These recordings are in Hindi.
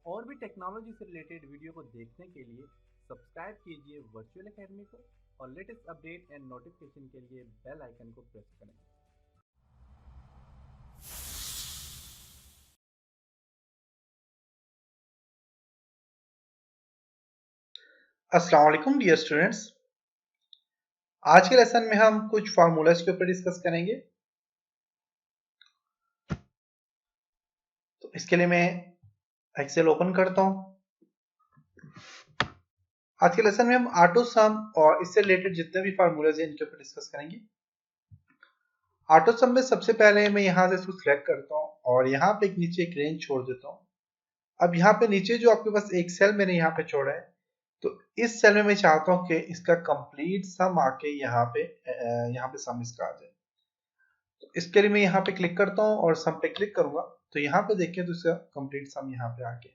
और भी टेक्नोलॉजी से रिलेटेड वीडियो को देखने के लिए सब्सक्राइब कीजिए वर्चुअल एकेडमी को और लेटेस्ट अपडेट एंड नोटिफिकेशन के लिए बेल आइकन को प्रेस करें। अस्सलाम वालेकुम डियर स्टूडेंट्स। आज के लेसन में हम कुछ फार्मूलाज के ऊपर डिस्कस करेंगे। तो इसके लिए मैं एक्सेल ओपन करता हूं। आज के लेसन में हम ऑटो सम और इससे रिलेटेड जितने भी फार्मूलाज हैं इनके ऊपर डिस्कस करेंगे। ऑटो सम में सबसे पहले मैं यहां से इसको सिलेक्ट करता हूं और यहां पे एक नीचे एक रेंज छोड़ देता हूं। अब यहाँ पे नीचे जो आपके पास एक सेल मैंने यहाँ पे छोड़ा है, तो इस सेल में मैं चाहता हूं कि इसका कंप्लीट सम आके यहाँ पे सम इसका आ जाए। तो इसके लिए मैं यहाँ पे क्लिक करता हूँ और सम पे क्लिक करूंगा तो यहाँ पे देखिए तो इसका कंप्लीट सम यहाँ पे आ गया,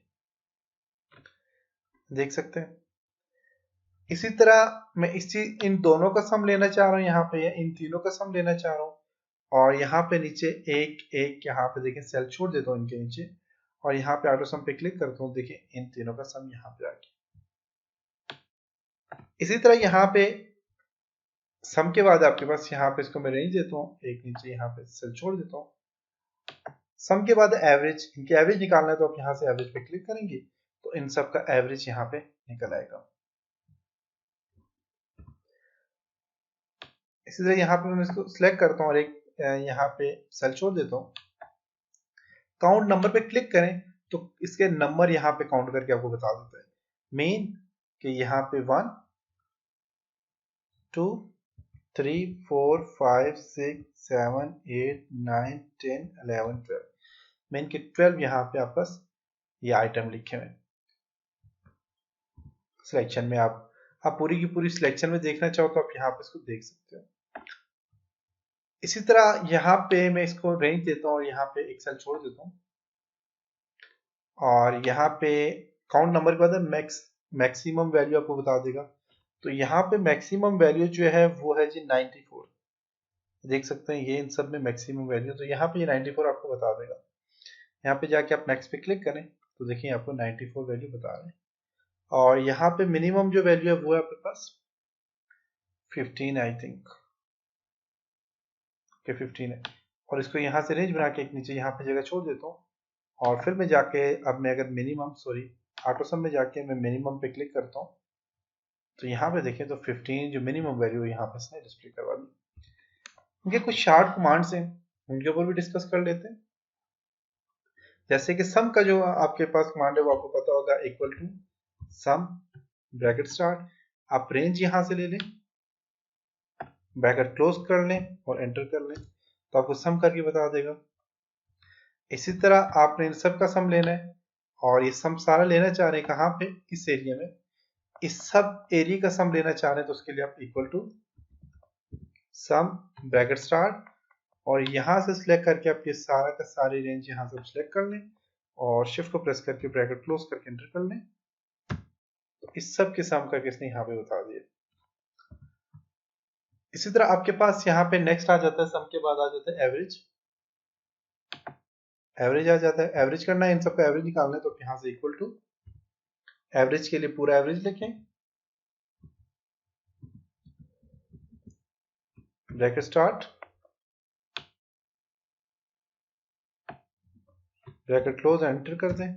देख सकते हैं। इसी तरह मैं इन दोनों का सम लेना चाह रहा हूँ, यहाँ पे इन तीनों का सम लेना चाह रहा हूँ और यहाँ पे नीचे एक एक यहाँ पे देखिए सेल छोड़ देता हूँ इनके नीचे और यहाँ पे ऑटो सम पे क्लिक करता हूँ। देखिए इन तीनों का सम यहाँ पे आ गया। इसी तरह यहाँ पे सम के बाद आपके पास यहाँ पे इसको मैं रेंज देता हूँ, एक नीचे यहाँ पे सेल छोड़ देता हूँ। सम के बाद एवरेज, इनके एवरेज निकालना है तो आप यहाँ से एवरेज पे क्लिक करेंगे तो इन सब का एवरेज यहाँ पे निकल आएगा। इसी तरह यहाँ पे मैं इसको सिलेक्ट करता हूँ और एक यहाँ पे सेल छोड़ देता हूँ। काउंट नंबर पे क्लिक करें तो इसके नंबर यहाँ पे काउंट करके आपको बता देता है। मेन कि यहाँ पे 1 2 3 4 5 6 7 8 9 10 11 12 मेन के 12 यहाँ पे आपका ये आइटम लिखे हुए हैं। सिलेक्शन में आप पूरी की पूरी सिलेक्शन में देखना चाहो तो आप यहाँ पे इसको देख सकते हो। इसी तरह यहाँ पे मैं इसको रेंज देता हूँ और यहाँ पे एक सेल छोड़ देता हूँ और यहाँ पे काउंट नंबर के बाद मैक्सिमम वैल्यू आपको बता देगा। तो यहाँ पे मैक्सिमम वैल्यू जो है वो है जी 94, देख सकते हैं ये इन सब में मैक्सिमम वैल्यू, तो यहाँ पे ये 94 आपको बता देगा। यहाँ पे जाके आप नेक्स्ट पे क्लिक करें तो देखिए आपको 94 वैल्यू बता रहे हैं और यहाँ पे मिनिमम जो वैल्यू है वो है आपके पास 15 आई थिंक के 15 है और इसको यहाँ से रेंज बना के एक नीचे यहाँ पे जगह छोड़ देता हूँ और फिर मैं जाके अब मैं अगर मिनिमम ऑटो सम में जाके मैं मिनिमम पे क्लिक करता हूँ तो यहाँ पे देखें तो 15 जो मिनिमम वैल्यू है यहाँ पे इसने डिस्प्ले करवा दी। इनके कुछ शार्ट कमांड्स हैं उनके ऊपर भी डिस्कस कर लेते हैं। जैसे कि सम का जो आपके पास कमांड है वो आपको पता होगा, equal to sum bracket start, आप रेंज यहाँ से ले लें, ब्रैकेट क्लोज कर लें और एंटर कर लें तो आपको सम करके बता देगा। इसी तरह आपने इन सब का सम लेना है और ये सम सारा लेना चाह रहे हैं कहाँ पे, इस एरिया में, इस सब एरिया का सम लेना चाह रहे हैं तो उसके लिए आप equal to sum bracket start और यहाँ से सिलेक्ट करके आप ये सारा का सारी रेंज यहाँ से सिलेक्ट कर लें और शिफ्ट को प्रेस करके ब्रैकेट क्लोज करके एंटर कर लें तो इस सब के सम करके इसने यहाँ पे बता दिया। इसी तरह आपके पास यहाँ पे नेक्स्ट आ जाता है, सम के बाद आ जाता है एवरेज। एवरेज आ जाता है, एवरेज करना है, इन सबका एवरेज निकालना है तो यहाँ से इक्वल टू एवरेज के लिए पूरा एवरेज लिखें, bracket start, bracket close, enter कर दें।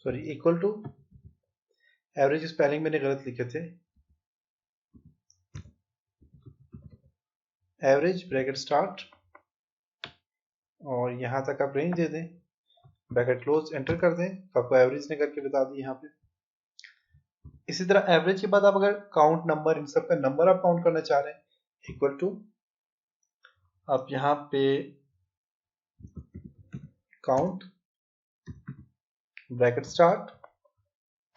Sorry, equal to average spelling मैंने गलत लिखे थे, एवरेज ब्रैकेट स्टार्ट और यहां तक आप रेंज दे दें, ब्रैकेट क्लोज, एंटर कर दें तो आपको एवरेज ने करके बता दी यहाँ पे। इसी तरह एवरेज के बाद आप अगर काउंट नंबर, इन सब का नंबर आप काउंट करना चाह रहे हैं, इक्वल टू आप यहाँ पे काउंट ब्रैकेट स्टार्ट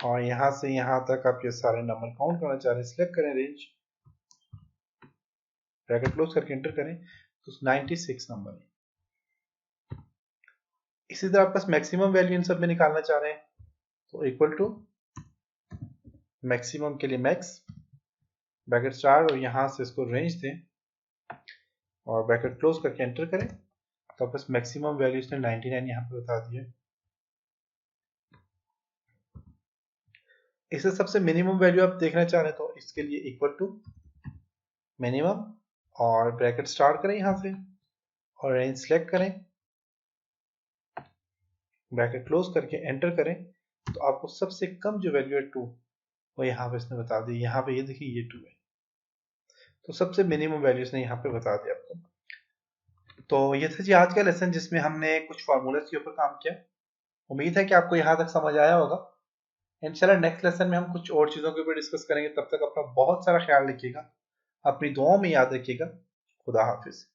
और यहां से यहां तक आप ये सारे नंबर काउंट करना चाह रहे हैं, सिलेक्ट करें रेंज, ब्रैकेट क्लोज करके एंटर करें तो 96 नंबर है। इसी तरह आप पास मैक्सिमम वैल्यू इन सब में निकालना चाह रहे हैं तो इक्वल टू मैक्सिमम के लिए मैक्स, ब्रैकेट स्टार्ट और यहाँ से इसको रेंज दें और ब्रैकेट क्लोज करके एंटर करें। तो बस मैक्सिमम वैल्यू इसने 99 यहाँ पे बता दिया। इससे सबसे मिनिमम वैल्यू आप देखना चाह रहे हैं तो इसके लिए इक्वल टू मिनिमम और ब्रैकेट स्टार्ट करें यहाँ से और रेंज सेलेक्ट करें, ब्रैकेट क्लोज करके एंटर करें। तो आपको सबसे कम जो वैल्यू है 2 वो यहाँ पे इसने बता दी। यहाँ पे ये देखिए ये 2 है, तो सबसे मिनिमम वैल्यू इसने यहाँ पे बता दिया आपको। तो ये था जी आज का लेसन जिसमें हमने कुछ फार्मूलाज के ऊपर काम किया। उम्मीद है कि आपको यहाँ तक समझ आया होगा। इंशाल्लाह नेक्स्ट लेसन में हम कुछ और चीज़ों के ऊपर डिस्कस करेंगे। तब तक अपना बहुत सारा ख्याल रखिएगा, अपनी दुआओं में याद रखिएगा। खुदा हाफिज।